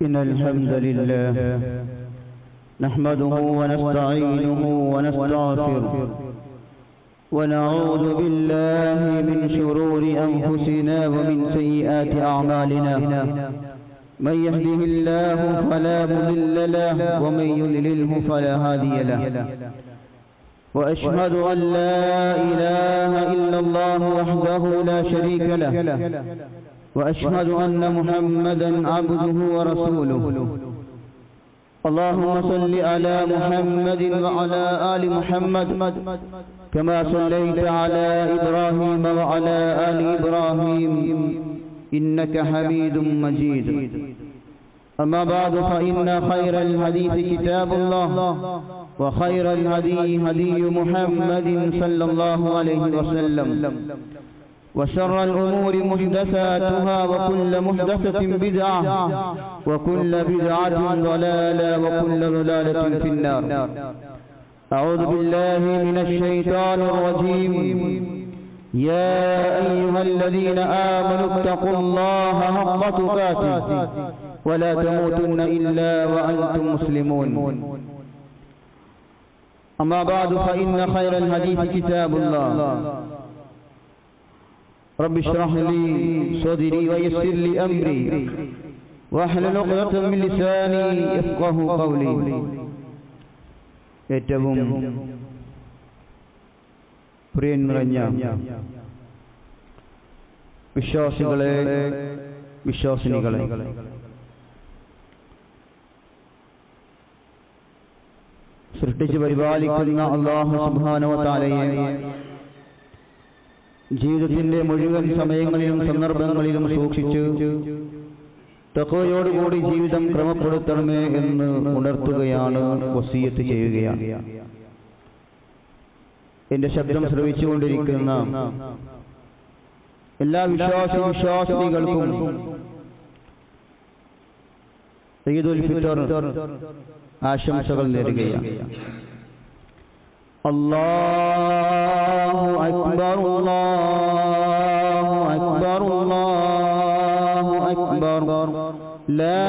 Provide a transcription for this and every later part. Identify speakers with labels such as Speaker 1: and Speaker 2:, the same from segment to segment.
Speaker 1: إن الحمد لله نحمده ونستعينه ونستغفره ونعوذ بالله من شرور أنفسنا ومن سيئات أعمالنا من يهده الله فلا مضل له ومن يضلله فلا هادي له وأشهد أن لا إله إلا الله وحده لا شريك له وأشهد أن محمدا عبده ورسوله اللهم صل على محمد وعلى آل محمد كما صليت على إبراهيم وعلى آل إبراهيم إنك حميد مجيد أما بعد فإن خير الحديث كتاب الله وخير الهدي هدي محمد صلى الله عليه وسلم وشر الأمور محدثاتها وكل محدثة بدعة وكل بدعة ضلالة وكل ضلالة في النار. أعوذ بالله من الشيطان الرجيم. يا أيها الذين آمنوا اتقوا الله حق تقاته ولا تموتن إلا وأنتم مسلمون. أما بعد فإن خير الحديث كتاب الله. رب اشرح لي صدري ويسر لي أمري واحلل عقدة من لساني يفقهوا قولي. ഏറ്റവും പ്രിയം നിറഞ്ഞ വിശ്വാസികളെ, വിശ്വാസിനികളെ, സൃഷ്ടിച്ച് പരിപാലിക്കുന്ന അല്ലാഹു സുബ്ഹാനഹു വ തആലയെ ജീവിതത്തിന്റെ മുഴുവൻ സമയങ്ങളിലും സന്ദർഭങ്ങളിലും സൂക്ഷിച്ച് തഖ്വയോടുകൂടി ജീവിതം ക്രമപ്പെടുത്തണമേ എന്ന് ഉണർത്തുകയാണ്, വസിയത്ത് ചെയ്യുകയാണ്. എന്റെ ശബ്ദം ശ്രവിച്ചുകൊണ്ടിരിക്കുന്ന എല്ലാ വിശ്വാസികൾക്കും ഈദുൽ ഫിത്ർ ആശംസകൾ നേരുകയാണ്. അല്ലാഹു അക്ബർ അല്ലാഹു അക്ബർ അല്ലാഹു അക്ബർ ലാ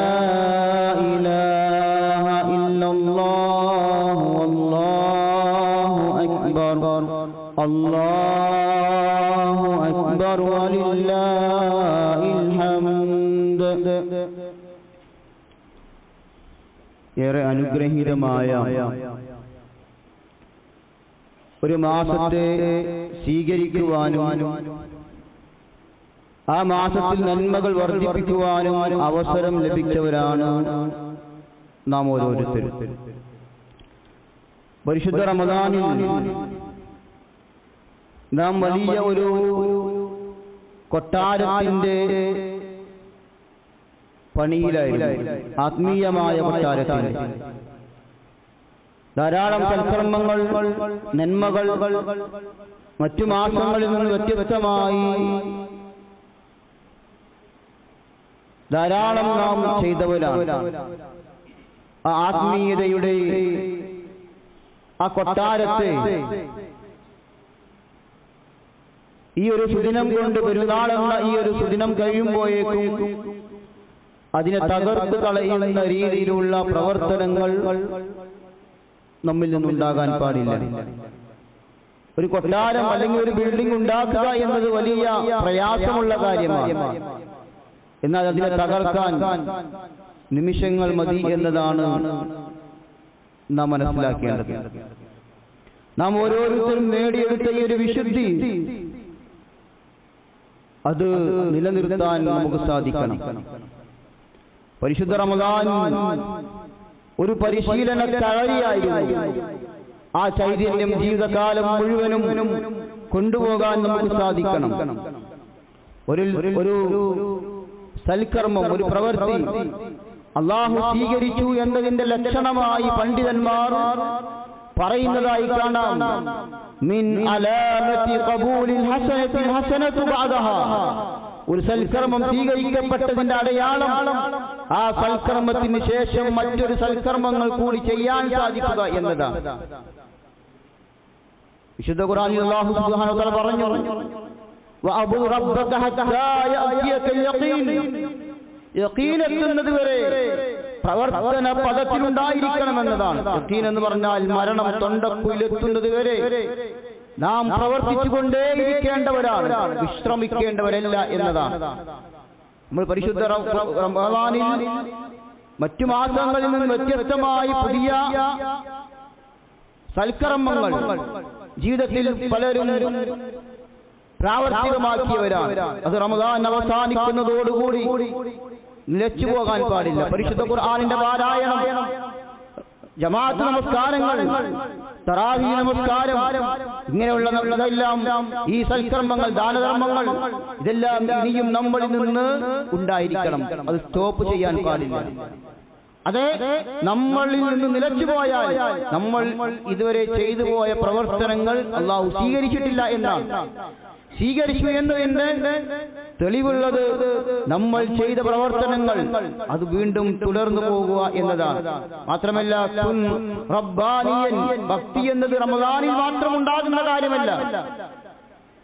Speaker 1: ഇലാഹ ഇല്ലല്ലാഹു വല്ലാഹു അക്ബർ അല്ലാഹു അക്ബർ വലില്ലാഹിൽ ഹംദ്. ഏറെ അനുഗ്രഹീതമായ ഒരു മാസത്തെ സ്വീകരിക്കുവാനും ആ മാസത്തിൽ നന്മകൾ വർദ്ധിപ്പിക്കുവാനും അവസരം ലഭിച്ചവരാണ് നാം ഓരോരുത്തരും. പരിശുദ്ധ റമദാനിൽ നാം വലിയ ഒരു കൊട്ടാരത്തിന്റെ പണിയിലായിരുന്നു, ആത്മീയമായ കൊട്ടാരത്തിൽ. ധാരാളം സൽക്കർമ്മങ്ങൾ, നന്മകൾ മറ്റു മാസങ്ങളിൽ നിന്ന് വ്യത്യസ്തമായി ധാരാളം നാം ചെയ്തവരാണ്. ആ ആത്മീയതയുടെ ആ കൊട്ടാരത്തെ ഈ ഒരു സുദിനം കൊണ്ട്, പെരുന്നാളെന്ന ഈ ഒരു സുദിനം കഴിയുമ്പോഴേക്കും അതിനെ തകർത്ത് കളയുന്ന രീതിയിലുള്ള പ്രവർത്തനങ്ങൾ നമ്മിൽ നിന്നുണ്ടാകാൻ പാടില്ല. ഒരു കൊട്ടാരം അല്ലെങ്കിൽ ഒരു ബിൽഡിംഗ് ഉണ്ടാക്കുക എന്നത് വലിയ പ്രയാസമുള്ള കാര്യമാണ്. എന്നാൽ അതിനെ തകർക്കാൻ നിമിഷങ്ങൾ മതി എന്നതാണ് നാം മനസ്സിലാക്കേണ്ടത്. നാം ഓരോരുത്തരും നേടിയെടുത്ത ഈ ഒരു വിശുദ്ധി അത് നിലനിർത്താൻ നമുക്ക് സാധിക്കണം. പരിശുദ്ധ റമദാൻ ഒരു പരിശീലന കളരിയായിരുന്നു. ആ ചൈതന്യം ജീവിതകാലം മുഴുവനും കൊണ്ടുപോകാൻ നമുക്ക് സാധിക്കണം. ഒരു സൽക്കർമ്മം, ഒരു പ്രവൃത്തി അല്ലാഹു സ്വീകരിച്ചു എന്നതിന്റെ ലക്ഷണമായി പണ്ഡിതന്മാർ പറയുന്നതായി കാണാം. മിൻ അലാമത്തി ഖബൂലിൽ ഹസനത്തിൽ ഹസനതു ബഅദഹാ. ഒരു സൽക്കർമ്മം സ്വീകരിക്കപ്പെട്ടതിന്റെ അടയാളം ആ സൽക്കർമ്മത്തിന് ശേഷം മറ്റൊരു സൽക്കർമ്മങ്ങൾ കൂടി ചെയ്യാൻ സാധിക്കുക എന്നതാണ്. വിശുദ്ധ ഖുർആനിൽ അല്ലാഹു സുബ്ഹാനഹു വ തആല പറഞ്ഞു, വഅബു റബ്ബക ഹത്താ യഅതിയക യഖീൻ. യഖീൻ എത്തുന്നത് വരെ പ്രവർത്തന പദത്തിലുണ്ടായിരിക്കണമെന്നതാണ്. യഖീൻ എന്ന് പറഞ്ഞാൽ മരണം തൊണ്ടക്കുയിലെത്തുന്നത് വരെ നാം പ്രവർത്തിച്ചുകൊണ്ടേയിരിക്കേണ്ടവരാണ്, വിശ്രമിക്കേണ്ടവരല്ല എന്നതാണ്. നമ്മൾ പരിശുദ്ധ റമളാനിൽ മറ്റു മാസങ്ങളിൽ നിന്ന് വ്യത്യസ്തമായി പുതിയ സൽക്കർമ്മങ്ങൾ ജീവിതത്തിൽ പലരും പ്രാവർത്തികമാക്കിയവരാണ്. അത് റമളാൻ അവസാനിക്കുന്നതോടുകൂടി നിലച്ചു പോകാൻ പാടില്ല. പരിശുദ്ധ ഖുർആനിന്റെ പാരായണം, ജമാഅത്ത് നമസ്കാരങ്ങൾ, തറാവീഹ് നമസ്കാരം, ഇങ്ങനെയുള്ളതെല്ലാം ഈ സൽക്കർമ്മങ്ങൾ, ദാനധർമ്മങ്ങൾ, ഇതെല്ലാം ഇനിയും നമ്മളിൽ നിന്ന് ഉണ്ടായിരിക്കണം. അത് സ്റ്റോപ്പ് ചെയ്യാൻ പാടില്ല. അതെ, നമ്മളിൽ നിന്ന് നിലച്ചുപോയാൽ നമ്മൾ ഇതുവരെ ചെയ്തു പോയ പ്രവർത്തനങ്ങൾ അല്ലാഹു സ്വീകരിച്ചിട്ടില്ല എന്നാണ്. സ്വീകരിച്ചു എന്നതിന്റെ തെളിവുള്ളത് നമ്മൾ ചെയ്ത പ്രവർത്തനങ്ങൾ അത് വീണ്ടും തുടർന്നു പോകുക എന്നതാണ്. മാത്രമല്ല, കുൻ റബ്ബാനിയൻ, ഭക്തി എന്നത് റമളാനിൽ മാത്രം ഉണ്ടാകുന്ന കാര്യമല്ല.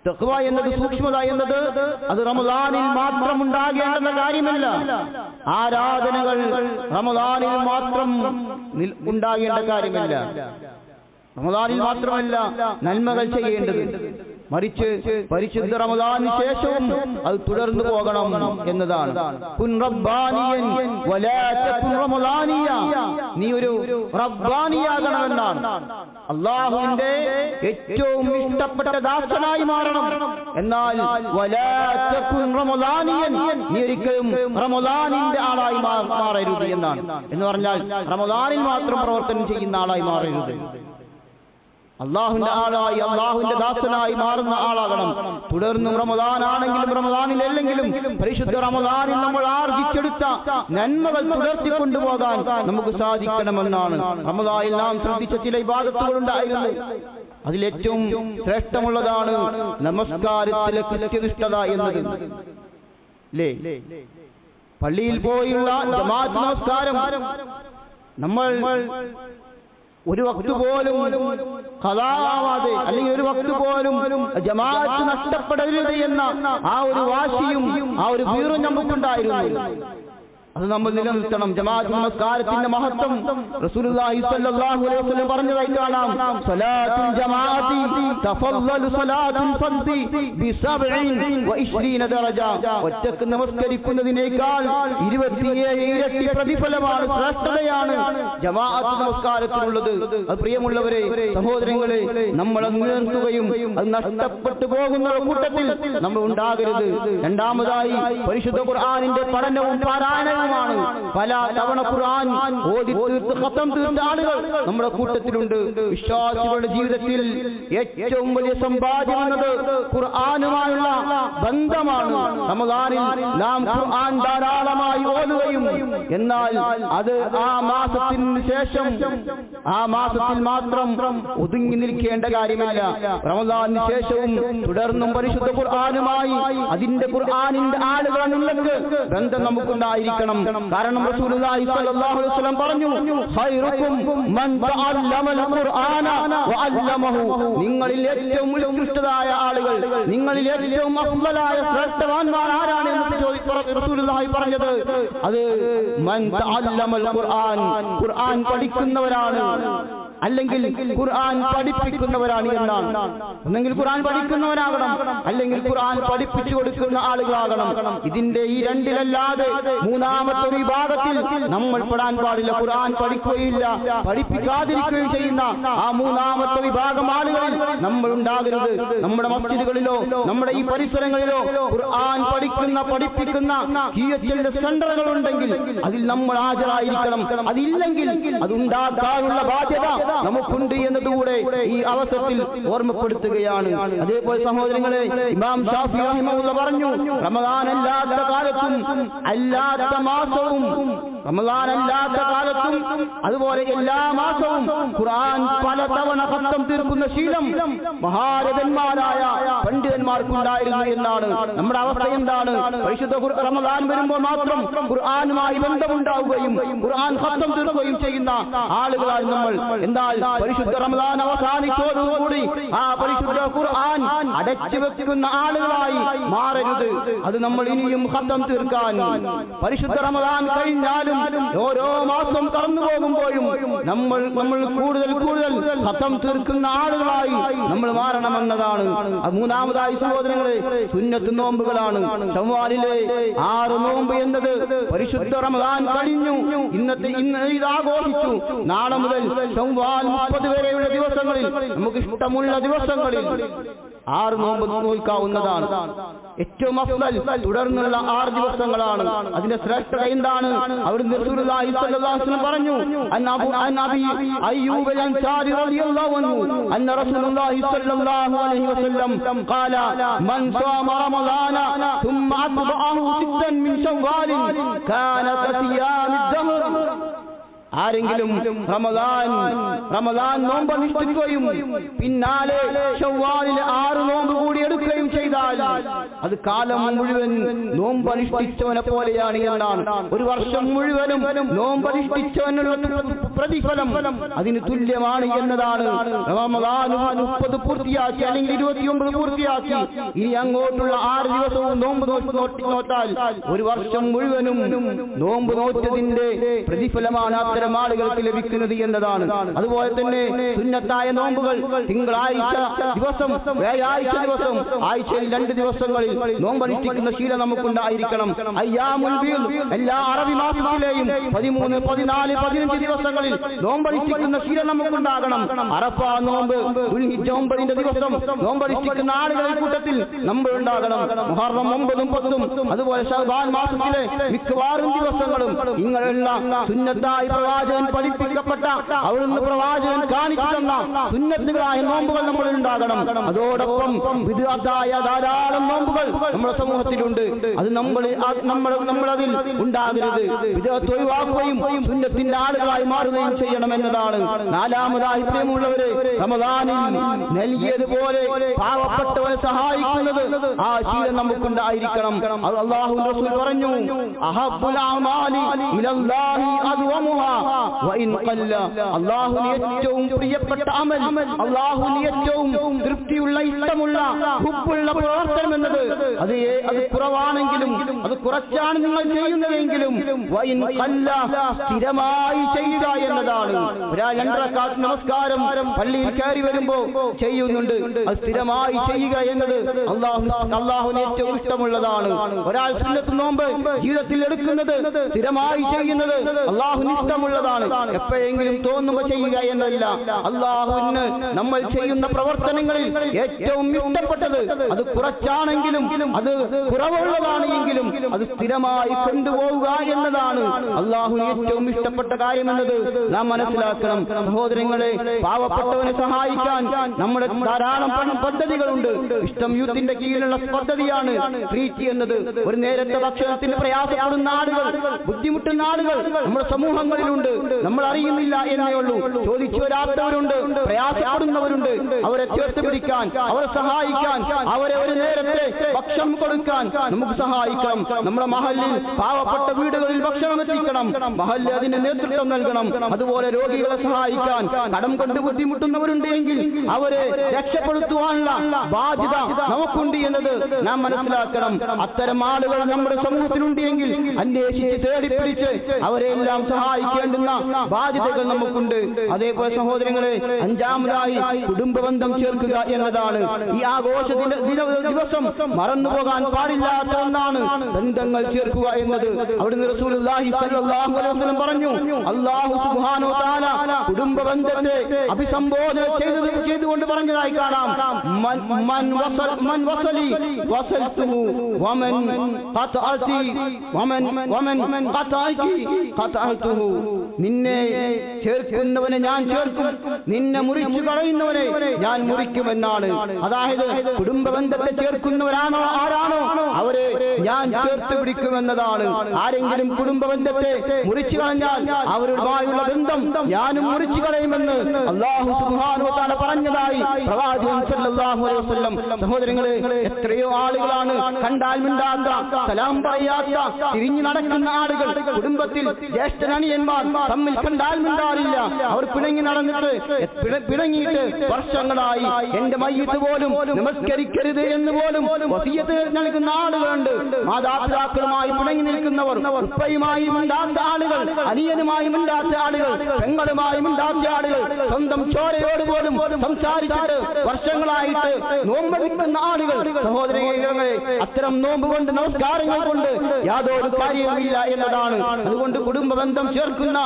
Speaker 1: തഖ്വ എന്നത്, സൂക്ഷ്മത എന്നത് അത് റമളാനിൽ മാത്രം ഉണ്ടാകേണ്ട കാര്യമല്ല. ആരാധനകൾ റമളാനിൽ മാത്രം ഉണ്ടാകേണ്ട കാര്യമല്ല. റമളാനിൽ മാത്രമല്ല നന്മകൾ ചെയ്യേണ്ടത്, മറിച്ച് പരിശുദ്ധ റമളാനിന് ശേഷവും അത് തുടർന്നു പോകണം എന്നതാണ്. കുൻ റബ്ബാനിയൻ വലാ തകുൻ റമളാനിയ, നീ ഒരു റബ്ബാനിയാകണമെന്നാണ്. അല്ലാഹുവിന്റെ ഏറ്റവും ഇഷ്ടപ്പെട്ട ദാസനായി മാറണം. എന്നാൽ വലാ തകുൻ റമളാനിയൻ, നീ ഒരിക്കലും റമളാനിന്റെ ആളായി മാറരുത് എന്നാണ്. എന്ന് പറഞ്ഞാൽ റമളാനിൽ മാത്രം പ്രവർത്തനം ചെയ്യുന്ന ആളായി മാറരുത്. അള്ളാഹുവിന്റെ ആളായി, അള്ളാഹുവിന്റെ ദാസനായി മാറുന്ന ആളാകണം. തുടർന്നും റമളാനാണെങ്കിലും റമളാനിലല്ലെങ്കിലും പരിശുദ്ധ റമളാനിൽ നമ്മൾ ആർജിച്ചെടുത്ത നന്മകൾ തുടർത്തിക്കൊണ്ടുപോകാൻ നമുക്ക് സാധിക്കണമെന്നാണ്. റമളാനിൽ നാം ശ്രദ്ധിച്ച ചില ഇബാദത്തുകൾ ഉണ്ടായിരുന്നു. അതിലേറ്റവും ശ്രേഷ്ഠമുള്ളതാണ് നമസ്കാരത്തിലെ കൃത്യനിഷ്ഠത എന്നത്. പള്ളിയിൽ പോയുള്ള ജമാഅത്ത് നമസ്കാരം നമ്മൾ ഒരു വക്ത് പോലും ഖളാവാതെ, അല്ലെങ്കിൽ ഒരു വക്ത് പോലും ജമാഅത്ത് നഷ്ടപ്പെടരുത് എന്ന ആ ഒരു വാശിയും ആ ഒരു വീറും നമുക്കുണ്ടായിരുന്നു. അത് നമ്മൾ നിലനിർത്തണം. ജമാഅത്ത് നമസ്കാരത്തിന്റെ മഹത്വം റസൂലുള്ളാഹി സ്വല്ലല്ലാഹു അലൈഹി വസല്ലം പറഞ്ഞതായി കാണാം. സലാത്തുൽ ജമാഅത്തി തഫദ്ദലു സലാത്തുൽ ഫർദി ബി27 ദറജ. ഒറ്റക്ക് നമസ്കരിക്കുന്നതിനേക്കാൾ 27 ഇരട്ടി പ്രതിഫലമാണ്, ശ്രേഷ്ഠതയാണ് ജമാഅത്ത് നമസ്കാരത്തിനുള്ളത്. അത് പ്രിയമുള്ളവരെ, സഹോദരങ്ങളെ, നമ്മൾ നിലനിർത്തുകയും അത് നഷ്ടപ്പെട്ടു പോകുന്ന കൂട്ടത്തിൽ നമ്മൾ ഉണ്ടാകരുത്. രണ്ടാമതായി പരിശുദ്ധ ഖുർആനിന്റെ പഠനവും പാരായണവും. പല തവണ ഖുർആൻ ഓതി തീർത്ത് ഖത്തം തീർത്ത ആളുകൾ നമ്മുടെ കൂട്ടത്തിലുണ്ട്. വിശ്വാസികളുടെ ജീവിതത്തിൽ ഏറ്റവും വലിയ സമ്പാദ്യം എന്നത് ഖുർആനുമായുള്ള ബന്ധമാണ്. റമളാനിൽ നാം ഖുർആൻ ധാരാളമായി ഓതുകയും, എന്നാൽ അത് ആ മാസത്തിന് ശേഷം ആ മാസത്തിൽ മാത്രം ഒതുങ്ങി നിൽക്കേണ്ട കാര്യമല്ല. റമളാനിന് ശേഷവും തുടർന്നും പരിശുദ്ധ ഖുർആനുമായി അതിന്റെ ഖുർആനിന്റെ ആളുകളുണ്ടെങ്കിൽ ബന്ധം നമുക്കുണ്ടായിരിക്കണം. കാരണം റസൂലുള്ളാഹി സ്വല്ലല്ലാഹു അലൈഹി വസല്ലം പറഞ്ഞു, ഖൈറുക്കും മൻ തഅല്ലമൽ ഖുർആന വഅല്ലമഹു, നിങ്ങളിൽ ഏറ്റവും ഉത്കൃഷ്ടരായ ആളുകൾ, നിങ്ങളിൽ ഏറ്റവും അഫ്ളലായ ശ്രേഷ്ഠവാന്മാർ ആരാണ് എന്ന് റസൂലുള്ളാഹി പറഞ്ഞത്, അത് മൻ തഅല്ലമൽ ഖുർആൻ, ഖുർആൻ പഠിക്കുന്നവരാണ്, അല്ലെങ്കിൽ ഖുർആൻ പഠിപ്പിക്കുന്നവരാണ് എന്നാണ്. ഒന്നെങ്കിൽ ഖുർആൻ പഠിക്കുന്നവരാകണം, അല്ലെങ്കിൽ ഖുർആൻ പഠിപ്പിച്ചു കൊടുക്കുന്ന ആളുകളാകണം. ഇതിന്റെ ഈ രണ്ടിലല്ലാതെ മൂന്നാമത്തെ ഒരു വിഭാഗത്തിൽ നമ്മൾ പെടാൻ പാടില്ല. ഖുർആൻ പഠിക്കുകയില്ല, പഠിപ്പിക്കാതിരിക്കുകയും ചെയ്യുന്ന ആ മൂന്നാമത്തെ വിഭാഗം ആളുകളിൽ നമ്മൾ ഉണ്ടാകരുത്. നമ്മുടെ മസ്ജിദുകളിലോ നമ്മുടെ ഈ പരിസരങ്ങളിലോ ഖുർആൻ പഠിപ്പിക്കുന്ന സെന്ററുകൾ ഉണ്ടെങ്കിൽ അതിൽ നമ്മൾ ഹാജരായിരിക്കണം. അതില്ലെങ്കിൽ അതുണ്ടാക്കാനുള്ള ബാധ്യത നമുക്കുണ്ട് എന്നതുകൂടെ ഈ അവസരത്തിൽ ഓർമ്മപ്പെടുത്തുകയാണ്. അതേപോലെ സഹോദരങ്ങളെ, ഇമാം ഷാഫി റഹിമഹുല്ലാഹ് പറഞ്ഞു, റമളാൻ അല്ലാത്ത കാലത്തും അല്ലാത്ത മാസവും, റമളാൻ അല്ലാത്ത കാലത്തും അതുപോലെ എല്ലാ മാസവും ഖുർആൻ പലതവണ ഖത്തം തീർക്കുന്ന ശീലം മഹാരഥന്മാരായ പണ്ഡിതന്മാർക്കുണ്ടായിരുന്നു എന്നാണ്. നമ്മുടെ അവസ്ഥ എന്താണ്? പരിശുദ്ധ റമളാൻ വരുമ്പോൾ മാത്രം ഖുർആനുമായി ബന്ധമുണ്ടാവുകയും ഖുർആൻ ഖത്തം തീർക്കുകയും ചെയ്യുന്ന ആളുകളാണ് നമ്മൾ. എന്നാൽ പരിശുദ്ധ റമദാൻ അവസാനിച്ചോടുകൂടി ആ പരിശുദ്ധ ഖുർആൻ അടച്ചു വെക്കുന്ന ആളുകളായി മാറരുത്. അത് നമ്മൾ ഇനിയും ഖത്തം തീർക്കാൻ, പരിശുദ്ധ റമദാൻ കഴിഞ്ഞാലും ഓരോ മാസം കടന്നു പോകുമ്പോഴും നമ്മൾ കൂടുതൽ ഖത്തം തീർക്കുന്ന ആളുകളായി നമ്മൾ മാറണമെന്നതാണ്. മൂന്നാമതായി സഹോദരങ്ങളെ, സുന്നത്ത് നോമ്പുകളാണ്. ശവ്വാലിലെ 6 നോമ്പ് എന്നത് പരിശുദ്ധ റമദാൻ കഴിഞ്ഞു, ഇന്ന് ഇത് ആഘോഷിച്ചു. നാളെ മുതൽ ശവ്വാൽ 30 വരെയുള്ള ദിവസങ്ങളിൽ, നമുക്ക് ഇഷ്ടമുള്ള ദിവസങ്ങളിൽ 6 നോമ്പ് നോൽക്കാവുന്നതാണ്. ഏറ്റവും അഫ്ളൽ തുടർന്നുള്ള 6 ദിവസങ്ങളാണ്. അതിന്റെ ശ്രേഷ്ഠത എന്താണ്? അവിടുന്ന് റസൂലുള്ളാഹി സ്വല്ലല്ലാഹു അലൈഹി വസല്ലം പറഞ്ഞു, അന്നബി അയ്യൂബ് അൽ-അൻസാരി റളിയല്ലാഹു അൻഹു അന്ന റസൂലുള്ളാഹി സ്വല്ലല്ലാഹു അലൈഹി വസല്ലം ഖാല മൻ സ്വമ റമളാന ثم أتبعه 6 من شوال كان كصيام الدهر. ആരെങ്കിലും റമദാൻ നോമ്പ് അനുഷ്ഠിക്കുകയും പിന്നാലെ ശവ്വാലിൽ 6 നോമ്പ് കൂടി എടുക്കുകയും ചെയ്താൽ അത് കാലം മുഴുവൻ നോമ്പ് അനുഷ്ഠിച്ചവനെ പോലെയാണ് എന്നാണ്. ഒരു വർഷം മുഴുവനും നോമ്പ് അനുഷ്ഠിച്ചവനുള്ള പ്രതിഫലം അതിന് തുല്യമാണ് എന്നതാണ്. റമദാൻ 30 പൂർത്തിയാക്കി അല്ലെങ്കിൽ 29 പൂർത്തിയാക്കി ഇനി അങ്ങോട്ടുള്ള 6 ദിവസവും നോമ്പ് നോറ്റാൽ ഒരു വർഷം മുഴുവനും നോമ്പ് നോറ്റതിന്റെ പ്രതിഫലമാണ് അത്തരം ആളുകൾക്ക് ലഭിക്കുന്നത് എന്നതാണ്. അതുപോലെ തന്നെ സുന്നത്തായ നോമ്പുകൾ തിങ്കളാഴ്ച ദിവസം, വ്യാഴാഴ്ച ദിവസം, ആഴ്ചയിൽ 2 ദിവസങ്ങളിൽ നോമ്പനുഷ്ഠിക്കുന്ന ശീലം നമുക്കുണ്ടായിരിക്കണം. അയ്യാമുൽ ബീദ്, എല്ലാ അറബി മാസത്തിലെയും 13, 14, 15 ദിവസങ്ങളിൽ നോമ്പനുഷ്ഠിക്കുന്ന ശീലം നമുക്കുണ്ടാകണം. അറഫ നോമ്പ്, ദുൽഹിജ്ജ 9 ദിവസം നോമ്പനുഷ്ഠിക്കുന്ന ആളുകളുടെ കൂട്ടത്തിൽ നമ്മൾ ഉണ്ടാകണം. മുഹറം 9, 10, അതുപോലെ ശഅബാൻ മാസത്തിലെ മിക്കവാറും ദിവസങ്ങളും ഇങ്ങനെയുള്ള സുന്നത്തായി പ്രവാചകൻ പഠിപ്പിക്കപ്പെട്ട, അവിടുന്ന് പ്രവാചകൻ കാണിച്ചു തന്ന സുന്നത്തുകളായ നോമ്പുകൾ നമ്മളിൽ ഉണ്ടാകണം. അതോടൊപ്പം വിദ്യാത്തായ ധാരാളം നോമ്പുകൾ നമ്മുടെ സമൂഹത്തിലുണ്ട്. അത് നമ്മളതിൽ ഉണ്ടാകരുത്. വിദ്യാത്ത് ഒഴിവാക്കുകയും സുന്നത്തിന്റെ ആളുകളായി മാറുകയും ചെയ്യണമെന്നതാണ്. നാലാമതായി പ്രിയമുള്ളവരെ, റമദാനിൽ നൽകിയതുപോലെ പാവപ്പെട്ടവരെ സഹായിക്കുന്നത് ആ ശീലം നമുക്കുണ്ടായിരിക്കണം. അത് അല്ലാഹുവിന്റെ റസൂൽ പറഞ്ഞു, അഹബ്ബുൽ അഅമാലി ഇലല്ലാഹി അദ്വമുഹാ വഇൻ ഖല്ല. അല്ലാഹുവിന് ഏറ്റവും പ്രിയപ്പെട്ട അമൽ, അല്ലാഹുവിന് ഏറ്റവും തൃപ്തിയുള്ള, ഇഷ്ടമുള്ള, ഹുബ്ബുള്ള പ്രവർത്തനം എന്നത് അത് കുറവാണെങ്കിലും, അത് കുറച്ചാണ് നിങ്ങൾ ചെയ്യുന്നതെങ്കിലും വഇൻ ഖല്ല, സ്ഥിരമായി ചെയ്യുക എന്നതാണ്. ഒരാൾ 2 റക്അത്ത് നമസ്കാരം പള്ളിയിൽ കയറി വരുമ്പോൾ ചെയ്യുന്നുണ്ട്, അത് സ്ഥിരമായി ചെയ്യുക എന്നത് അല്ലാഹുവിന് ഏറ്റവും ഇഷ്ടമുള്ളതാണ്. ഒരാൾ സുന്നത്ത് നോമ്പ് ജീവിതത്തിൽ എടുക്കുന്നത്, സ്ഥിരമായി ചെയ്യുന്നത് അല്ലാഹുവിന് ഇഷ്ടമുള്ളതാണ്. എപ്പോഴെങ്കിലും തോന്നുമ്പോൾ ചെയ്യുക എന്നല്ല. അല്ലാഹുവിന് നമ്മൾ ചെയ്യുന്ന പ്രവർത്തനങ്ങളിൽ ഏറ്റവും ഇഷ്ടപ്പെട്ടത് അത് കുറച്ചാണെങ്കിലും, അത് കുറവുള്ളതാണ് എങ്കിലും അത് സ്ഥിരമായി കൊണ്ടുപോവുക എന്നതാണ് അല്ലാഹുവിന് ഏറ്റവും ഇഷ്ടപ്പെട്ട കാര്യമെന്നത് നാം മനസ്സിലാക്കണം. സഹോദരങ്ങളെ, പാവപ്പെട്ടവനെ സഹായിക്കാൻ നമ്മുടെ ധാരാളം പദ്ധതികളുണ്ട്. ഇഷ്ടം യൂത്തിന്റെ കീഴിലുള്ള പദ്ധതിയാണ് ട്രീറ്റ് എന്നത്. ഒരു നേരത്തെ ഭക്ഷണത്തിന് പ്രയാസപ്പെടുന്ന ആളുകൾ, ബുദ്ധിമുട്ടുന്ന ആളുകൾ നമ്മുടെ സമൂഹങ്ങളിലുണ്ട്. നമ്മൾ അറിയുന്നില്ല എന്നേ ഉള്ളൂ. ചോദിച്ചു വരാത്തവരുണ്ട്, പ്രയാസപ്പെടുന്നവരുണ്ട്. അവരെ ചേർത്ത് പിടിക്കാൻ, അവരെ സഹായിക്കാൻ, അവരെ ഒരു നേരത്തെ ഭക്ഷണം കൊടുക്കാൻ നമുക്ക് സഹായിക്കണം. നമ്മുടെ മഹല്ലിൽ പാവപ്പെട്ട വീടുകളിൽ ഭക്ഷണം എത്തിക്കണം. മഹല്ല് അതിന് നേതൃത്വം നൽകണം. അതുപോലെ രോഗികളെ സഹായിക്കാൻ, കടം കൊണ്ട് ബുദ്ധിമുട്ടുന്നവരുണ്ട് എങ്കിൽ അവരെ രക്ഷപ്പെടുത്തുവാനുള്ള ബാധ്യത നമുക്കുണ്ട് എന്നത് നാം മനസ്സിലാക്കണം. അത്തരം ആളുകൾ നമ്മുടെ സമൂഹത്തിലുണ്ട് എങ്കിൽ അന്വേഷിച്ച് തേടിപ്പിടിച്ച് അവരെല്ലാം സഹായിക്കേണ്ടുന്ന ബാധ്യതകൾ നമുക്കുണ്ട്. അതേപോലെ സഹോദരങ്ങളെ, 5ാമതായി കുടുംബബന്ധം ചേർക്കുക എന്നതാണ്. ഈ ആഘോഷത്തിന്റെ ദിവസം മറന്നുപോകാൻ പാടില്ലാത്ത ഒന്നാണ് ബന്ധങ്ങൾ ചേർക്കുക എന്നത്. അവിടുന്ന് റസൂലുള്ളാഹി സ്വല്ലല്ലാഹു അലൈഹി വസല്ലം പറഞ്ഞു, അല്ലാഹു സുബ്ഹാനഹു വ തആല കുടുംബ ബന്ധത്തെ അഭിസംബോധന ചെയ്തുകൊണ്ട് പറഞ്ഞതായി കാണാം. മൻ വസലി വസൽതുഹു വമൻ ഖതഅതി വമൻ ഖതഅതി ഖതഅതുഹു. നിന്നെ ചേർക്കുന്നവനെ ഞാൻ ചേർക്കും, നിന്നെ മുറിച്ചു കളയുന്നവനെ ഞാൻ മുറിക്കുമെന്നാണ്. അതായത് കുടുംബ കുടുംബബന്ധത്തെ ചേർക്കുന്നവരാണോ ആരാണോ അവരെ ഞാൻ ചേർത്ത് പിടിക്കുമെന്നതാണ്. ആരെങ്കിലും കുടുംബബന്ധത്തെ മുറിച്ചു കളഞ്ഞാൽ അവരുമായുള്ള ബന്ധം ഞാനും മുറിച്ചു കളയുമെന്ന് അല്ലാഹു സുബ്ഹാനഹു വ തആല പറഞ്ഞതായി പ്രവാചകൻ സല്ലല്ലാഹു അലൈഹി വസല്ലം. സഹോദരങ്ങളെ, എത്രയോ ആളുകളാണ് കണ്ടാൽ മിണ്ടാത്ത, സലാം പറയാത്ത, തിരിഞ്ഞു നടക്കുന്ന ആളുകൾ. കുടുംബത്തിൽ ജ്യേഷ്ഠനനിയന്മാർ തമ്മിൽ കണ്ടാൽ മിണ്ടാറില്ല. അവർ പിണങ്ങി നടന്നിട്ട് പിണങ്ങിയിട്ട് വർഷങ്ങളായി. എന്റെ മയ്യിത്ത് പോലും നമസ്കരിക്കരുത് എന്ന് പോലും വസിയത്ത് നൽകുന്ന ആളുകളുണ്ട്. മാതാപിതാക്കളുമായി പിണങ്ങി നിൽക്കുന്നവർ, ഉപ്പയുമായി മിണ്ടാത്ത ആളുകൾ, അനിയനുമായി മിണ്ടാത്ത ആളുകൾ, പെങ്ങളുമായി മിണ്ടാത്ത ആളുകൾ, സ്വന്തം ചോരയോട് പോലും സംസാരിച്ചിട്ട് വർഷങ്ങളായിട്ട് നോമ്പെടുക്കുന്ന ആളുകൾ. സഹോദരങ്ങളെ, അത്തരം നോമ്പ് കൊണ്ട്, നമസ്കാരങ്ങൾ കൊണ്ട് യാതൊരു കാര്യവുമില്ല എന്നതാണ്. അതുകൊണ്ട് കുടുംബബന്ധം ചേർക്കുന്ന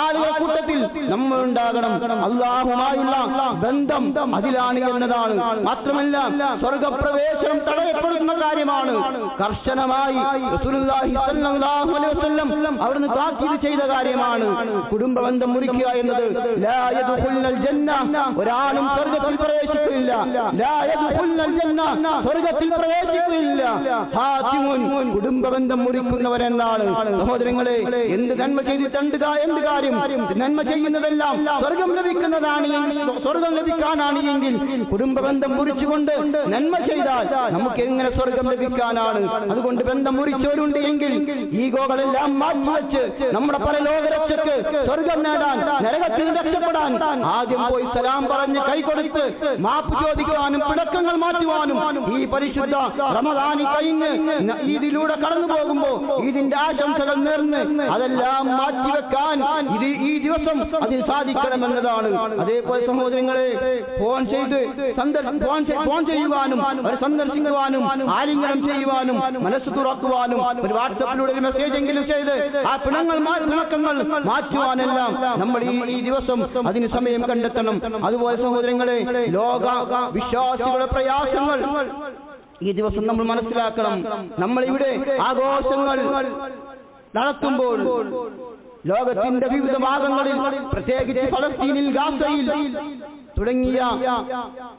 Speaker 1: ആളുകൾ കൂട്ടത്തിൽ നമ്മൾ ഉണ്ടാകണം. അല്ലാഹുമായുള്ള ബന്ധം അതിലാണ് എന്നതാണ്. മാത്രമല്ല, സ്വർഗപ്രവേശനം തടയപ്പെടുന്ന കാര്യമാണ്. കർശനമായി റസൂലുള്ളാഹി സ്വല്ലല്ലാഹു അലൈഹി വസല്ലം അവിടുന്ന് താക്കീത് ചെയ്ത കാര്യമാണ് കുടുംബബന്ധം മുറിക്കുക എന്നത്. ലാ യദ്ഖുലുൽ ജന്ന, ഒരാളും സ്വർഗ്ഗത്തിൽ പ്രവേശിക്കില്ല. ലാ യദ്ഖുലുൽ ജന്ന, സ്വർഗ്ഗത്തിൽ പ്രവേശിക്കില്ല. ഹാതിമുൻ, കുടുംബബന്ധം മുറിക്കുന്നവരെന്നാണ്. സഹോദരങ്ങളെ, എന്ത് നന്മ ചെയ്തിട്ടുണ്ട് എന്ത് കാര്യം? നന്മ ചെയ്യുന്നതെല്ലാം സ്വർഗം ലഭിക്കുന്നതാണ്. സ്വർഗം ലഭിക്കാനാണ് എങ്കിൽ കുടുംബബന്ധം മുറിച്ചുകൊണ്ട് നന്മ ചെയ്താൽ നമുക്ക് എങ്ങനെ സ്വർഗം ലഭിക്കാനാണ്? അതുകൊണ്ട് ബന്ധം മുറിച്ചവരുണ്ട് എങ്കിൽ ഈഗോകളെല്ലാം മാറ്റിവെച്ച് നമ്മുടെ പരലോക രക്ഷയ്ക്ക്, സ്വർഗം നേടാൻ, നരകത്തിൽ രക്ഷപ്പെടാൻ ആദ്യം പോയി സലാം പറഞ്ഞ് കൈകൊടുത്ത് മാപ്പ് ചോദിക്കുവാനും പിണക്കങ്ങൾ മാറ്റുവാനും ഈ പരിശുദ്ധ റമദാനി കഴിഞ്ഞ് ഇതിലൂടെ കടന്നു പോകുമ്പോ ഇതിന്റെ ആശംസകൾ നേർന്ന് അതെല്ലാം മാറ്റിവെക്കാൻ ഈ ദിവസം അതിൽ സാധിക്കണമെന്നതാണ്. അതേപോലെ സഹോദരങ്ങളെ, ഫോൺ ചെയ്യുവാനും അവരെ സന്ദർശിക്കുവാനും ആലിംഗനം ചെയ്യുവാനും മനസ്സ് തുറക്കുവാനും ഒരു വാട്സപ്പിലൂടെ ഒരു മെസ്സേജ് എങ്കിലും ചെയ്ത് ആ പിണക്കങ്ങൾ മാറ്റുവാനെല്ലാം നമ്മൾ ഈ ദിവസം അതിന് സമയം കണ്ടെത്തണം. അതുപോലെ സഹോദരങ്ങളെ, ലോക വിശ്വാസികളുടെ പ്രയാസങ്ങൾ ഈ ദിവസം നമ്മൾ മനസ്സിലാക്കണം. നമ്മൾ ഇവിടെ ആഘോഷങ്ങൾ നടത്തുമ്പോൾ ലോകത്തിന്റെ വിവിധ ഭാഗങ്ങളിൽ, പ്രത്യേകിച്ച് ഫലസ്തീനിൽ, ഗാസയിൽ തുടങ്ങിയ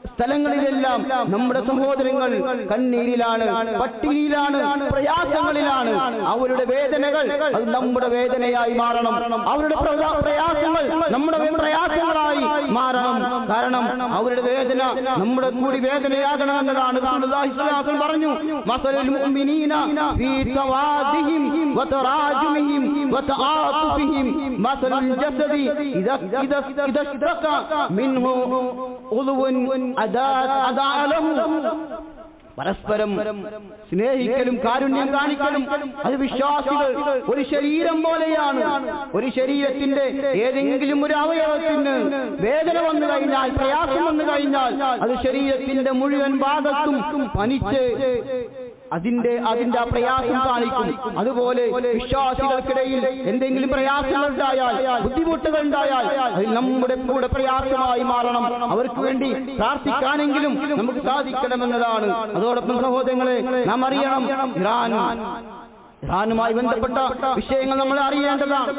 Speaker 1: സ്ഥലങ്ങളിലെല്ലാം നമ്മുടെ സഹോദരങ്ങൾ കണ്ണീരിലാണ്, പട്ടിണിയിലാണ്, പ്രയാസങ്ങളിലാണ്. അവരുടെ വേദനകൾ അത് നമ്മുടെ വേദനയായി മാറണം. അവരുടെ പ്രയാസങ്ങൾ നമ്മുടെ പ്രയാസങ്ങളായി മാറണം. കാരണം അവരുടെ വേദന നമ്മുടെ കൂടി വേദനയാകണമെന്നതാണ് റസൂലുള്ളാഹി സ്വല്ലല്ലാഹു അലൈഹി വസല്ലം പറഞ്ഞു. മസലുൽ മുഅ്മിനീന ഫീ തവാദിഹിം വതറാജുമിഹിം വതആതുഫിഹിം മസലുൽ ജസദി ഇദാ ഇസ്തക മിൻഹു ഉളുവൻ പരസ്പരം സ്നേഹിക്കലും കാരുണ്യം കാണിക്കലും അത് വിശ്വാസികൾ ഒരു ശരീരം പോലെയാണ്. ഒരു ശരീരത്തിന്റെ ഏതെങ്കിലും ഒരു അവയവത്തിന് വേദന വന്നു കഴിഞ്ഞാൽ, പ്രയാസം വന്നു കഴിഞ്ഞാൽ അത് ശരീരത്തിന്റെ മുഴുവൻ ഭാഗത്തും പനിച്ച് അതിന്റെ ആ പ്രയാസം കാണിക്കും. അതുപോലെ വിശ്വാസികൾക്കിടയിൽ എന്തെങ്കിലും പ്രയാസങ്ങൾ ഉണ്ടായാൽ, ബുദ്ധിമുട്ടുകൾ ഉണ്ടായാൽ അതിൽ നമ്മുടെ കൂടെ പ്രയാസമായി മാറണം. അവർക്ക് വേണ്ടി പ്രാർത്ഥിക്കാനെങ്കിലും നമുക്ക് സാധിക്കണമെന്നതാണ്. അതോടൊപ്പം സഹോദരങ്ങളെ, നാം അറിയണം, ഇറാനുമായി ബന്ധപ്പെട്ട വിഷയങ്ങൾ നമ്മൾ അറിയേണ്ടതാണ്.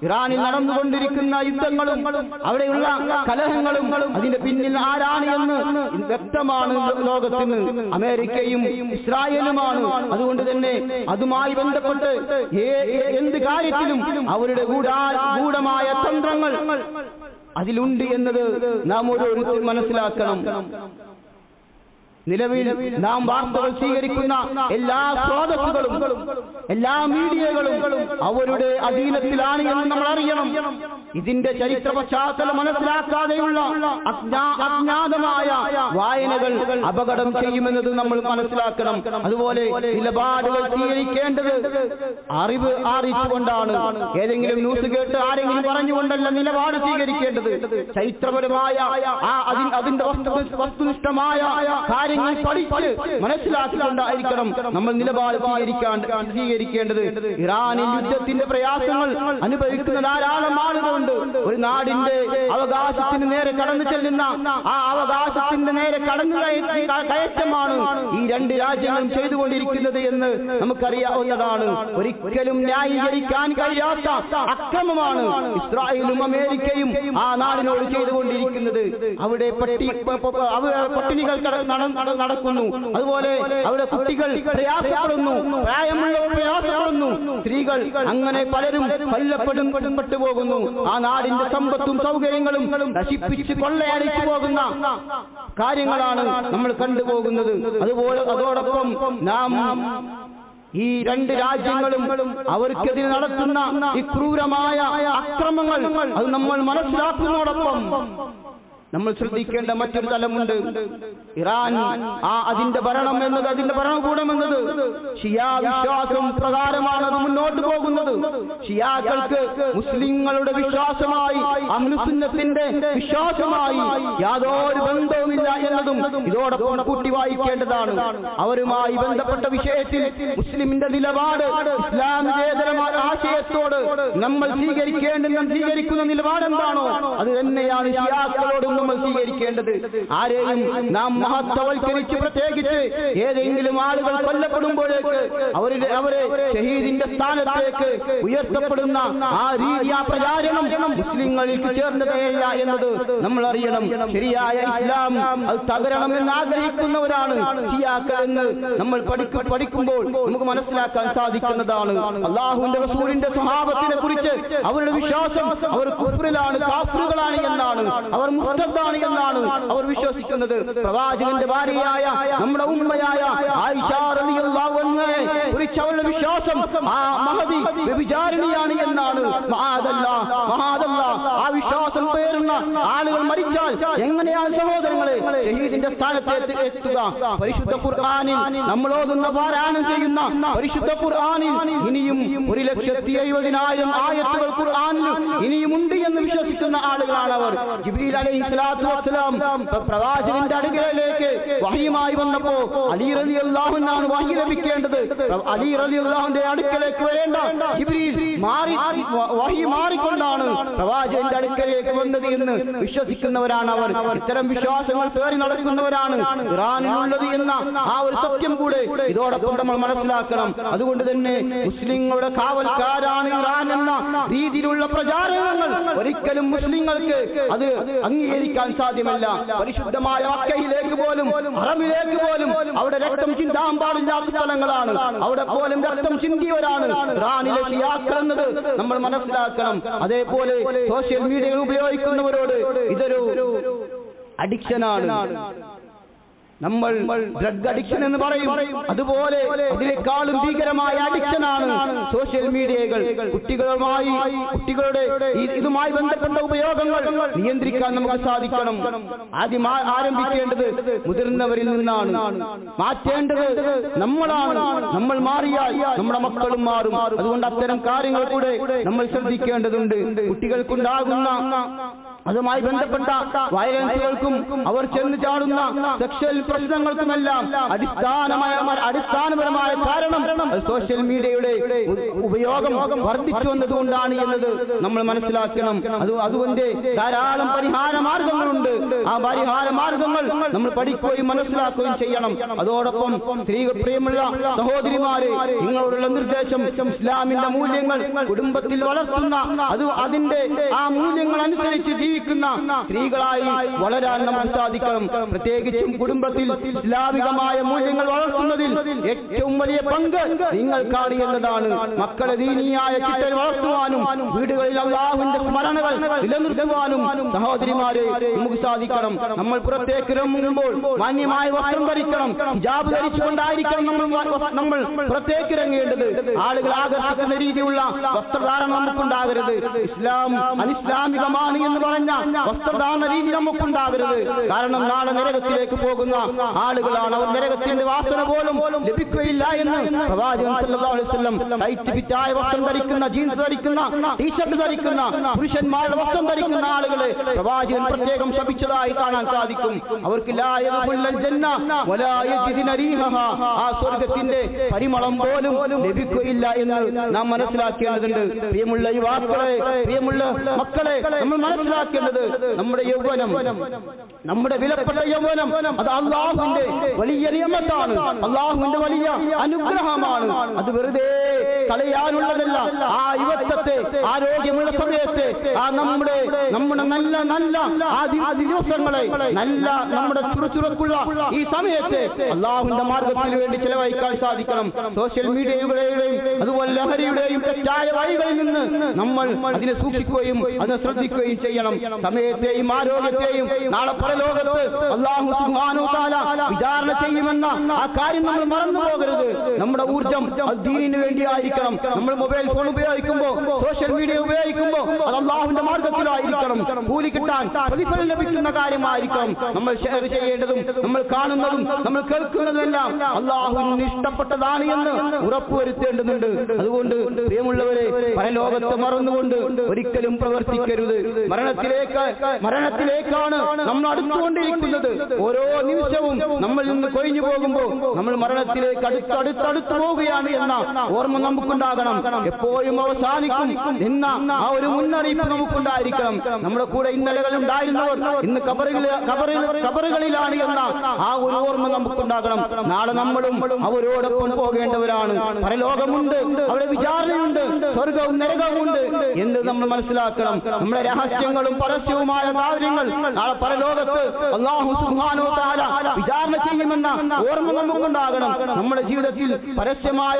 Speaker 1: ഇറാനിൽ നടന്നുകൊണ്ടിരിക്കുന്ന യുദ്ധങ്ങളും അവിടെയുള്ള കലഹങ്ങളും അതിന്റെ പിന്നിൽ ആരാണ് എന്ന് വ്യക്തമാണ് ലോകത്തിന്. അമേരിക്കയും ഇസ്രായേലുമാണ്. അതുകൊണ്ട് തന്നെ അതുമായി ബന്ധപ്പെട്ട് എന്ത് കാര്യത്തിലും അവരുടെ ഗൂഢമായ തന്ത്രങ്ങൾ അതിലുണ്ട് എന്നത് നാം ഓരോരുത്തരും മനസ്സിലാക്കണം. നിലവിൽ നാം വാർത്തകൾ സ്വീകരിക്കുന്ന എല്ലാ സ്രോതസ്സുകളും, എല്ലാ മീഡിയകളും അവരുടെ അധീനത്തിലാണ് എന്ന് നമ്മൾ അറിയണം. ഇതിന്റെ ചരിത്ര പശ്ചാത്തലം മനസ്സിലാക്കാതെയുള്ള അജ്ഞാതമായ വായനകൾ അപകടം ചെയ്യുമെന്നത് നമ്മൾ മനസ്സിലാക്കണം. അതുപോലെ നിലപാടുകൾ സ്വീകരിക്കേണ്ടത് അറിവ് ആർജിച്ചുകൊണ്ടാണ്. ഏതെങ്കിലും ന്യൂസ് കേട്ട് ആരെങ്കിലും പറഞ്ഞുകൊണ്ടല്ല നിലപാട് സ്വീകരിക്കേണ്ടത്. ചരിത്രപരമായ അതിന്റെ വസ്തുനിഷ്ഠമായ കാര്യങ്ങൾ പഠിച്ച് മനസ്സിലാക്കിക്കൊണ്ടായിരിക്കണം നമ്മൾ നിലപാട് സ്വീകരിക്കേണ്ടത്. ഇറാനിൽ യുദ്ധത്തിന്റെ പ്രയാസങ്ങൾ അനുഭവിക്കുന്ന ധാരാളം ആളുകളുണ്ട്. ഒരു നാടിന്റെ അവകാശത്തിന് നേരെ കടന്നു ചെല്ലുന്ന ആ അവകാശത്തിന്റെ നേരെ കടന്നു കയറ്റമാണ് ഈ രണ്ട് രാജ്യങ്ങളും ചെയ്തുകൊണ്ടിരിക്കുന്നത് എന്ന് നമുക്കറിയാവുന്നതാണ്. ഒരിക്കലും ന്യായീകരിക്കാൻ കഴിയാത്ത അക്രമമാണ് ഇസ്രായേലും അമേരിക്കയും ആ നാടിനോട് ചെയ്തുകൊണ്ടിരിക്കുന്നത്. അവിടെ പട്ടിണികൾ നടക്കുന്നു, അതുപോലെ അവിടെ കുട്ടികൾ പ്രയാസപ്പെടുന്നു, പ്രായമുള്ളവർ പ്രയാസപ്പെടുന്നു, സ്ത്രീകൾ അങ്ങനെ പലരും കൊല്ലപ്പെട്ടു പോകുന്നു. ആ നാടിന്റെ സമ്പത്തും സൗകര്യങ്ങളും നശിപ്പിച്ച് കൊള്ളയടിച്ചു പോകുന്ന കാര്യങ്ങളാണ് നമ്മൾ കണ്ടുപോകുന്നത്. അതോടൊപ്പം നാം ഈ രണ്ട് രാജ്യങ്ങളും അവർക്കെതിരെ നടത്തുന്ന ഈ ക്രൂരമായ അക്രമങ്ങൾ അത് നമ്മൾ മനസ്സിലാക്കുന്നതോടൊപ്പം നമ്മൾ ശ്രദ്ധിക്കേണ്ട മറ്റൊരു തലമുണ്ട്. ഇറാൻ അതിന്റെ ഭരണം എന്നത്, അതിന്റെ ഭരണകൂടം എന്നത് ഷിയാ വിശ്വാസം പ്രകാരമാണ് അത് മുന്നോട്ട് പോകുന്നത്. ഷിയാക്കൾക്ക് മുസ്ലിങ്ങളുടെ വിശ്വാസമായി അഹ്ലുസുന്നത്തിന്റെ വിശ്വാസമായി യാതൊരു ബന്ധവുമില്ല എന്നതും ഇതോടൊപ്പം കൂട്ടി വായിക്കേണ്ടതാണ്. അവരുമായി ബന്ധപ്പെട്ട വിഷയത്തിൽ മുസ്ലിമിന്റെ നിലപാട് ഇസ്ലാമികേതരമായ ആശയത്തോട് നമ്മൾ സ്വീകരിക്കുന്ന നിലപാട് എന്താണോ അത് തന്നെയാണ് ഷിയാക്കളോടും നമ്മൾ സ്വീകരിക്കേണ്ടത്. ആരെയും നാം മഹത്വവൽക്കരിച്ച് പ്രത്യേകിച്ച് ഏതെങ്കിലും ആളുകൾ കൊല്ലപ്പെടുമ്പോഴേക്ക് അവരെ ഷഹീദിന്റെ സ്ഥാനത്തേക്ക് ഉയർത്തപ്പെടുന്ന ആ രീതി, ആ പ്രചാരണം മുസ്ലിങ്ങൾക്ക് ചേർന്നതേയില്ല എന്നത് നമ്മൾ അറിയണം. ശരിയായ ഇസ്ലാം അത് തകരണമെന്ന് ആഗ്രഹിക്കുന്നവരാണ് ഷിയാക്കൾ എന്ന് നമ്മൾ പഠിക്കുമ്പോൾ നമുക്ക് മനസ്സിലാക്കാൻ സാധിക്കുന്നതാണ്. അല്ലാഹുവിന്റെ റസൂലിന്റെ സ്വഹാബത്തിനെ കുറിച്ച് അവരുടെ വിശ്വാസം അവർ കുഫ്റിലാണ്, കാഫിറുകളാണ് എന്നാണ്, അവർ മുർത്തദാണ് എന്നാണ് അവർ വിശ്വസിക്കുന്നത്. പ്രവാചകന്റെ ഭാര്യയായ നമ്മുടെ ഉമ്മയായ ആയിഷ റളിയല്ലാഹു അൻഹയെ കുറിച്ച് അവരുടെ വിശ്വാസം ആ മഹദി വ്യഭിചാരിണിയാണ് എന്നാണ്. ആ വിശ്വാസം പേരുന്ന ആളുകൾ മരിച്ചാൽ എങ്ങനെയാണ് സഹോദരങ്ങളെ ഷഹീദിന്റെ സ്ഥാനത്ത് എത്തുക? പരിശുദ്ധ ഖുർആനിൽ നമ്മൾ ഓതുന്ന പാരായണം ചെയ്യുന്ന പരിശുദ്ധ ഖുർആനിൽ ഇനിയും 1,70,000 ആയത്തുകൾ ഖുർആനിൽ ഇനിയുമുണ്ട് എന്ന് വിശ്വസിക്കുന്ന ആളുകളാണ് അവർ. ജിബ്രീൽ അലൈഹിസ്സലാത്തു വസ്സലാം പ്രവാചകന്റെ അടുക്കലേക്ക് വഹയുമായി വന്നപ്പോ അലി റളിയല്ലാഹു അൻഹു വഹി ലഭിക്കേണ്ടത്. അലി റളിയല്ലാഹുവിന്റെ അടുക്കലേക്ക് വരേണ്ട ജിബ്രീൽ വഹി മാറിക്കൊണ്ടാണ് പ്രവാചകന്റെ അടുക്കലേക്ക് വന്നത് എന്ന് വിശ്വസിക്കുന്നവരാണ് അവർ. ഇത്തരം വിശ്വാസങ്ങൾ പേറി നടക്കുന്നവരാണ് ഇറാനിലുള്ളത് എന്ന ആ ഒരു സത്യം കൂടെ ഇതോടൊപ്പം നമ്മൾ മനസ്സിലാക്കണം. അതുകൊണ്ട് തന്നെ മുസ്ലിങ്ങളുടെ കാവൽക്കാരാണ് ഇറാൻ എന്ന രീതിയിലുള്ള പ്രചാരണങ്ങൾ ഒരിക്കലും മുസ്ലിങ്ങൾക്ക് അത് അംഗീകരിക്കാൻ സാധ്യമല്ല. പരിശുദ്ധമായ മക്കയിലേക്ക് പോലും ഹറമിലേക്ക് പോലും അവിടെ രക്തം ചിന്താൻ പാടില്ലാത്ത സ്ഥലങ്ങളാണ്. അവിടെ പോലും രക്തം ചിന്തിയവരാണ് ഇറാനിലെ ഷിയാക്കൾ എന്നത് നമ്മൾ മനസ്സിലാക്കണം. അതേപോലെ സോഷ്യൽ മീഡിയ ഉപയോഗിക്കുന്നവരോട് ഇതൊരു അഡിക്ഷനാണ്. നമ്മൾ ഡ്രഗ് അഡിക്ഷൻ എന്ന് പറയും, അതുപോലെ അതിനേക്കാളും ഭീകരമായ അഡിക്ഷനാണ് സോഷ്യൽ മീഡിയകൾ. കുട്ടികളുടെ ഇതുമായി ബന്ധപ്പെട്ട ഉപയോഗങ്ങൾ നിയന്ത്രിക്കാൻ നമുക്ക് സാധിക്കണം. ആദ്യം ആരംഭിക്കേണ്ടത് മുതിർന്നവരിൽ നിന്നാണ്. മാറ്റേണ്ടത് നമ്മളാണ്. നമ്മൾ മാറിയാൽ നമ്മുടെ മക്കളും മാറും. അതുകൊണ്ട് അത്തരം കാര്യങ്ങൾ കൂടെ നമ്മൾ ശ്രദ്ധിക്കേണ്ടതുണ്ട്. കുട്ടികൾക്കുണ്ടാകുന്ന അതുമായി ബന്ധപ്പെട്ട വയലൻസുകൾക്കും അവർ ചെന്ന് ചാടുന്ന സെക്ഷൽ പ്രശ്നങ്ങൾക്കുമെല്ലാം അടിസ്ഥാനപരമായ കാരണം സോഷ്യൽ മീഡിയയുടെ ഉപയോഗം വർദ്ധിച്ചു വന്നതുകൊണ്ടാണ് എന്നത് നമ്മൾ മനസ്സിലാക്കണം. അതുകൊണ്ട് ധാരാളം പരിഹാര മാർഗങ്ങളുണ്ട്. ആ പരിഹാര മാർഗങ്ങൾ നമ്മൾ പഠിക്കുകയും മനസ്സിലാക്കുകയും ചെയ്യണം. അതോടൊപ്പം പ്രിയമുള്ള സഹോദരിമാരെ, നിങ്ങളോടുള്ള നിർദ്ദേശം ഇസ്ലാമിന്റെ മൂല്യങ്ങൾ കുടുംബത്തിൽ വളർത്തുന്ന അതിന്റെ ആ മൂല്യങ്ങൾ അനുസരിച്ച് ജീവിക്കുന്ന സ്ത്രീകളായി വളരാൻ നമുക്ക് സാധിക്കണം. പ്രത്യേകിച്ചും കുടുംബത്തിൽ ഇസ്ലാമികമായ മൂല്യങ്ങൾ വളർത്തുന്നതിൽ ഏറ്റവും വലിയ പങ്ക് നിങ്ങൾക്കാണ് എന്നതാണ്. മക്കളെ ദീനിയായ ചിട്ടയിൽ വളർത്തുവാനും വീടുകളിൽ അല്ലാഹുവിന്റെ സ്മരണകൾ നിലനിർത്തുവാനും സഹോദരിമാരെ നമുക്ക് സാധിക്കണം. നമ്മൾ പുറത്തേക്ക് ഇറങ്ങുമ്പോൾ മാന്യമായ വസ്ത്രം ധരിക്കണം. ഹിജാബ് ധരിച്ചുകൊണ്ടായിരിക്കണം നമ്മൾ പുറത്തേക്ക് ഇറങ്ങേണ്ടത്. ആളുകൾ ആകർഷിക്കുന്ന രീതിയിലുള്ള വസ്ത്രധാരണം നമുക്കുണ്ടാകരുത്. ഇസ്ലാം അനിസ്ലാമികമാണ് എന്ന് പറഞ്ഞ വസ്ത്രധാരണ രീതി നമുക്കുണ്ടാകരുത്. കാരണം നാളെ നരകത്തിലേക്ക് പോകുന്ന ആളുകളാണ് അവർ. നരകത്തിന്റെ വാസന പോലും ലഭിക്കുകയില്ല എന്ന് പ്രവാചകൻ സല്ലല്ലാഹു അലൈഹി വസല്ലം ടൈറ്റ് ഫിറ്റായ വസ്ത്രം ധരിക്കുന്ന, ജീൻസ് ധരിക്കുന്ന, ടീഷർട്ട് ധരിക്കുന്ന
Speaker 2: ധരിക്കുന്ന പുരുഷന്മാരുടെ വസ്ത്രം ധരിക്കുന്ന ആളുകളെ പ്രവാചകൻ പ്രത്യേകം ശപിച്ചതായി കാണാൻ സാധിക്കും. അവർക്ക് ലാ യദ്ഖുലുൽ ജന്ന വലാ യജിദുന റീഹഹാ, ആ സ്വർഗ്ഗത്തിന്റെ പരിമളം പോലും ലഭിക്കുകയില്ല എന്ന് നാം മനസ്സിലാക്കേണ്ടതുണ്ട്. പ്രിയമുള്ള യുവാക്കളെ, പ്രിയമുള്ള മക്കളെ, നമ്മൾ മനസ്സിലാക്കേണ്ടത് നമ്മുടെ യൗവനം, നമ്മുടെ വിലപ്പെട്ട യൗവനം അത് അല്ലാഹുവിന്റെ വലിയ നിയമത്താണ്, അല്ലാഹുവിന്റെ വലിയ അനുഗ്രഹമാണ്. അത് വെറുതെ കളയാനുള്ളതല്ല. ആ യുവത്വത്തെ, ആരോഗ്യമുള്ള സമയത്തെ, ആ നമ്മുടെ നല്ല നല്ല ആ ദിവസങ്ങളെ, നല്ല നമ്മുടെ ചുറുചുറുക്കുള്ള ഈ സമയത്തെ അല്ലാഹുവിന്റെ മാർഗത്തിന് വേണ്ടി ചെലവഴിക്കാൻ സാധിക്കണം. സോഷ്യൽ മീഡിയയുടെയും അതുപോലെ ലഹരിയുടെയും തെറ്റായ വഴികളിൽ നിന്ന് നമ്മൾ അതിനെ സൂക്ഷിക്കുകയും അതിനെ ശ്രദ്ധിക്കുകയും ചെയ്യണം. സമയത്തെയും ആരോഗ്യത്തെയും നാളെ പരലോകത്ത് അല്ലാഹു സുബ്ഹാനഹു വ തആല വിചാരണ ചെയ്യുമെന്ന ആ കാര്യം നമ്മൾ മറന്നു പോകരുത്. നമ്മുടെ ഊർജ്ജം അത് ദീനിന് വേണ്ടി ആയിരിക്കണം. നമ്മൾ മൊബൈൽ ഫോൺ ഉപയോഗിക്കുമ്പോൾ, സോഷ്യൽ മീഡിയ ഉപയോഗിക്കുമ്പോൾ അത് അല്ലാഹുവിന്റെ മാർഗത്തിലായിരിക്കണം. കൂലി കിട്ടാൻ, പ്രതിഫലം ലഭിക്കുന്ന കാര്യമായിരിക്കണം നമ്മൾ ഷെയർ ചെയ്യേണ്ടതും. നമ്മൾ കാണുന്നതും നമ്മൾ കേൾക്കുന്നതെല്ലാം അല്ലാഹുവിന് ഇഷ്ടപ്പെട്ടതാണ് എന്ന് ഉറപ്പുവരുത്തേണ്ടതുണ്ട്. അതുകൊണ്ട് പ്രിയമുള്ളവരെ, പരലോകത്തെ മറന്നുകൊണ്ട് ഒരിക്കലും പ്രവർത്തിക്കരുത്. മരണത്തിലേക്കാണ് നമ്മൾ അടുത്തുകൊണ്ടിരിക്കുന്നത്. ഓരോ നിമിഷവും നമ്മൾ നിന്ന് കൊഴിഞ്ഞു പോകുമ്പോൾ നമ്മൾ മരണത്തിലേക്ക് അടുത്തടുത്ത് പോവുകയാണ് എന്ന ഓർമ്മ നമുക്കുണ്ടാകണം. എപ്പോഴും അവസാനിക്കും എന്ന ആ ഒരു മുന്നറിയിപ്പ് നമുക്കുണ്ടായിരിക്കണം. നമ്മുടെ കൂടെ ഇന്നലകൾ ഉണ്ടായിരുന്നവർ ഇന്ന് കബറുകളിലാണ് എന്ന ആ ഒരു ഓർമ്മ നമുക്കുണ്ടാകണം. നാളെ നമ്മളും അവരോടൊപ്പം പോകേണ്ടവരാണ്. പരലോകമുണ്ട്, അവിടെ വിചാരണയുണ്ട്, സ്വർഗവും നരകവുമുണ്ട് എന്ന് നമ്മൾ മനസ്സിലാക്കണം. നമ്മുടെ രഹസ്യങ്ങളും പരസ്യവുമായ കാര്യങ്ങൾ നാളെ പരലോകത്ത് അല്ലാഹു സുബ്ഹാനഹു വ തആല വിചാരണ ചെയ്യുമെന്ന ഓർമ്മ നമുക്കുണ്ടാകണം. നമ്മുടെ ജീവിതത്തിൽ പരസ്യമായ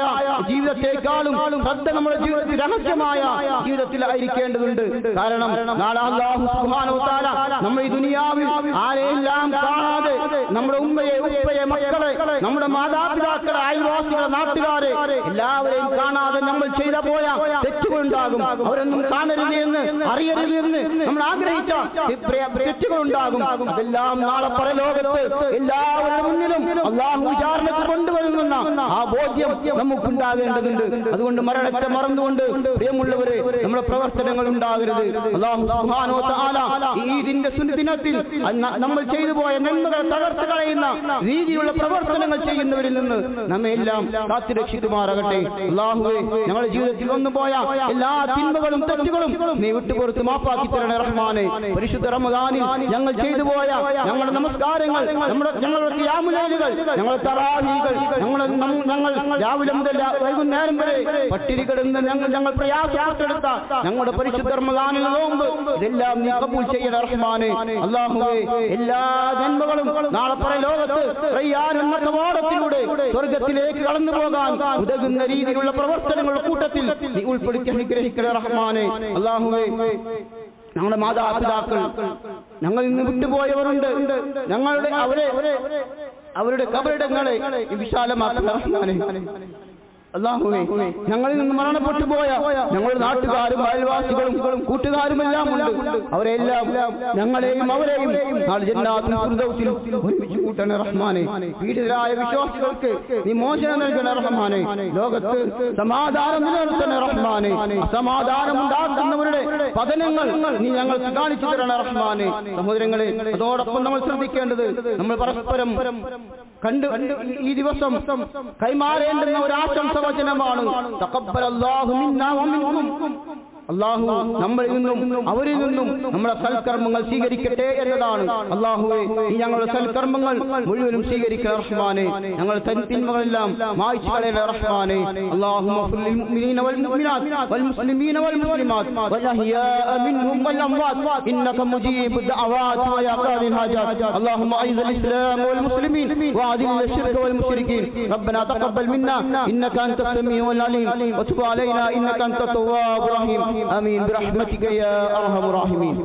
Speaker 2: ജീവിതത്തെക്കാളും ശ്രദ്ധ നമ്മുടെ ജീവിതത്തിൽ രഹസ്യമായ ജീവിതത്തിലായിരിക്കേണ്ടതുണ്ട്. കാരണം നാളെ അല്ലാഹു സുബ്ഹാനഹു വ തആല നമ്മൾ ഈ ദുനിയാവിൽ ആരെയെല്ലാം കാണാതെ, നമ്മുടെ ഉമ്മയെ, ഉപ്പയെ, മക്കളെ, നമ്മുടെ മാതാപിതാക്കളെ, അയൽവാസികളെ, നാട്ടുകാരെ എല്ലാവരെയും കാണാതെ നമ്മൾ ചെയ്ത പോയ തെറ്റുകളുണ്ടാകും. അവരൊന്നും കാണരുത് എന്ന്, അറിയരുത് എന്ന് നമ്മൾ ആഗ്രഹിച്ച തെറ്റുകളുണ്ടാകും. അതെല്ലാം നാളെ പരലോകത്ത് എല്ലാവരുടെ മുന്നിലും അല്ലാഹു വിചാരണയ്ക്ക് കൊണ്ടുവരുമെന്ന ആ ബോധ്യം നമുക്കുണ്ടാകേണ്ടതുണ്ട്. അതുകൊണ്ട് മരണത്തെ മറന്നുകൊണ്ട് പ്രിയമുള്ളവരെ നമ്മുടെ പ്രവർത്തനങ്ങൾ ഉണ്ടാകരുത്. അല്ലാഹു സുബ്ഹാനഹു വ തആല ഈദിന്റെ സുന്നത്തിൽ നമ്മൾ ചെയ്തു പോയ നന്മകൾ തകർത്ത് കളയുന്ന രീതിയിലുള്ള പ്രവർത്തനങ്ങൾ ചെയ്യുന്നവരിൽ നിന്ന് നമ്മെ എല്ലാം കാത്തുരക്ഷിക്കുമാറാകട്ടെ. അല്ലാഹുവേ, ഞങ്ങളുടെ ജീവിതത്തിൽ വന്നുപോയ എല്ലാ തിന്മകളും തെറ്റുകളും നീ വിട്ടുപുറത്ത് മാപ്പാക്കി തരണേ റഹ്മാനെ. പരിശുദ്ധ റമദാനിൽ ഞങ്ങൾ ചെയ്തു പോയ ഞങ്ങളുടെ നമസ്കാരങ്ങൾ, ഞങ്ങളുടെ ഖിയാമുലൈലുകൾ, ഞങ്ങളുടെ തറാവീഹുകൾ, ഞങ്ങൾ രാവിലെ മുതൽ വൈകുന്നേരം വരെ പട്ടിണി കിടന്ന് ഞങ്ങൾ പ്രയാസപ്പെട്ടെടുത്ത ഞങ്ങളുടെ പരിശുദ്ധ റമദാനിൽ നോമ്പ് ഇതെല്ലാം നീ കബൂൽ ചെയ്യണേ റഹ്മാനെ. അല്ലാഹുവേ, എല്ലാ നന്മകളും നാളെ പരലോകത്ത് റയ്യാൻ എന്ന കവാടത്തിലൂടെ സ്വർഗ്ഗത്തിലേക്ക് കടന്നു പോകാൻ ഉതകുന്ന രീതിയിലുള്ള പ്രവർത്തനങ്ങളുടെ കൂട്ടത്തിൽ നീ ഉൾപ്പെടുത്തി അനുഗ്രഹിക്കണേ റഹ്മാനെ. അല്ലാഹുവേ, ഞങ്ങളുടെ മാതാപിതാക്കൾ ഞങ്ങൾ ഇന്ന് വിട്ടുപോയവരുണ്ട്. ഞങ്ങളുടെ അവരുടെ കബറിടങ്ങളെ വിശാലമാക്കണേ റഹ്മാനെ. അല്ലാഹുവേ, ഞങ്ങളിൽ നിന്ന് മരണപ്പെട്ടു പോയ ഞങ്ങളുടെ നാട്ടുകാരും അയൽവാസികളും കൂട്ടുകാരുമെല്ലാം ഉണ്ട്. അവരെല്ലാം ഞങ്ങളെയും അവരെയും നാളെ ജന്നാത്തുൽ ഫിർദൗസിൽ ഒരുമിച്ച് കൂട്ടണേ റഹ്മാനെ. പീഡിതരായ വിശ്വാസികൾക്ക് നീ മോചനം നൽകണേ റഹ്മാനെ. ലോകത്ത് സമാധാനം നിലനിർത്തണേ റഹ്മാനെ. അസമാധാനം ഉണ്ടാക്കുന്നവരുടെ പതനങ്ങൾ നീ ഞങ്ങൾക്ക് കാണിച്ചു തരണേ റഹ്മാനെ. സഹോദരങ്ങളെ, അതോടൊപ്പം നമ്മൾ ശ്രദ്ധിക്കേണ്ടത്, നമ്മൾ പരസ്പരം കണ്ട് ഈ ദിവസം കൈമാറേണ്ടുന്ന ഒരു ആശംസ വചനമാണ് തഖബ്ബലല്ലാഹു മിന്നാ വമിൻകും. അല്ലാഹു നമ്മളിൽ നിന്നും അവരിൽ നിന്നും നമ്മുടെ സൽക്കർമ്മങ്ങൾ സ്വീകരിക്കട്ടെ എന്നതാണ്. അല്ലാഹുവേ, ഈ ഞങ്ങളുടെ സൽക്കർമ്മങ്ങൾ മുഴുവനും സ്വീകരിക്കണേ റഹ്മാനെ. ഞങ്ങളുടെ തിന്മകളെല്ലാം മായ്ച്ചു കളയണേ റഹ്മാനെ. അല്ലാഹുമ്മ ഗ്ഫിർ ലിൽ മുഅ്മിനീന വൽ മുഅ്മിനാത്ത് വൽ മുസ്ലിമീന വൽ മുസ്ലിമാത്ത് വൽ അഹ്യാഅ മിൻഹും വൽ അംവാത്ത് ഇന്നക മുജീബു ദഅവാത് വ യാ ഖാദിൽ ഹാജാത്ത്. അല്ലാഹുമ്മ അഇസ്ൽ ഇസ്ലാം വൽ മുസ്ലിമീൻ വഅദിൽ الشرك والمشركين. ربنا تقبل منا إنك أنت السميع العليم وتب علينا إنك أنت التواب الرحيم. آمين برحمتك يا أرحم الراحمين.